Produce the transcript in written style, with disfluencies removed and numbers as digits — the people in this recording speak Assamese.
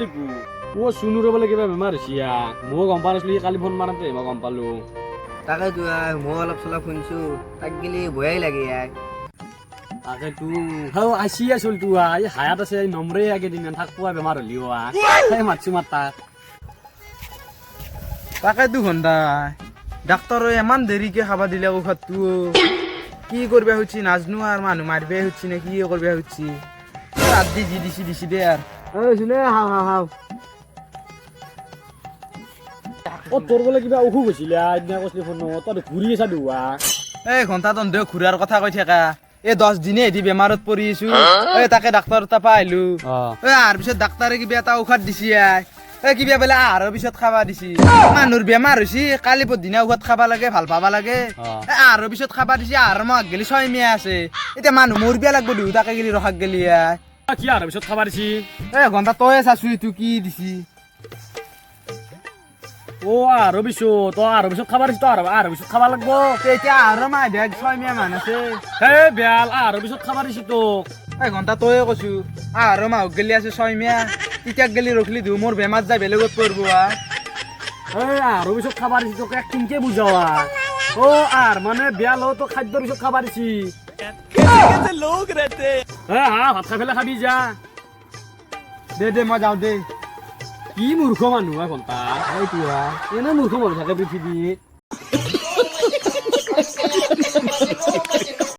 ৰিপু চুনুৰ বোলে কিবা বেমাৰ হৈছে মই গম পোৱা নাছিলো কালি ফোন মাৰতে মই গম পালো তাকেতো মই অলপ চলপ শুনিছো তাক গেলি ভয়াই লাগে তাকেতো আছি আছিল তো হায়াত আছে নম্ৰে কেইদিন থাকব বেমাৰ হলিও মাতছো মাত তাক তাকেতো ঘণ্টা ডাক্তৰে ইমান দেৰিকে খাবা দিলে ঔষধটো কি কৰিবা খুজিছি নাজনো আৰু মানুহ মাৰিবাই খুজিছি নে কি কৰিবা খুজিছি ৰাতি যি দিছি দে আৰু শুনে হাও হাও হাও তোৰ বোলে কিবা অসুখ হৈছিলে এদিনা কৈছিলি ফোন তই ঘূৰি আছা দুৱা এই ঘণ্টা তন্ধে ঘূৰাৰ কথা কৈ থাকা এই 10 দিনে এদি বেমাৰত পৰি আছো তাকে ডাক্তৰ তাপা আহিলো আহাৰ পিছত ডাক্তৰে কিবা এটা ঔষধ দিছি কিবা বোলে আহাৰৰ পিছত খাবা দিছি মানুহৰ বেমাৰ হৈছে কালি পৰদিনা ঔষধ খাবা লাগে ভাল পাবা লাগে আহাৰৰ পিছত খাবা দিছি আহাৰৰ মাহ গেলি 6 মাহ আছে এতিয়া মানুহ মৰিবা লাগব দুটাকে গেলি ৰখাক গেলি কি আহাৰ পিছত খাবা দিছি ঘণ্টা তয়ে চাচো এইটো কি দিছি আহাৰ পিছত খাবা দিছি আহাৰ পিছত খাবা লাগব এতিয়া আহাৰৰ মাহ 6 মাহ মান আছে বেয়াল আহাৰ পিছত খাবা দিছি তোক ঘণ্টা তয়ে কৈছো আহাৰৰ মাহ গেলি আছে 6 মাহ তেতিয়া গেলি ৰখলি দিও মোৰ বেমাৰ যাই বেলেগত পৰব আহাৰ পিছত খাবা দিছি তোক কিনকে বুজাৱা আহাৰ মানে বেয়াল তো খাদ্যৰ পিছত খাবা দিছি ভাত খাই পেলাই খাবি যা দে মই যাওঁ দে কি মূৰ্খ মানুহ ঘণ্টা এনে মূৰ্খ মানুহ থাকে পৃথিৱীত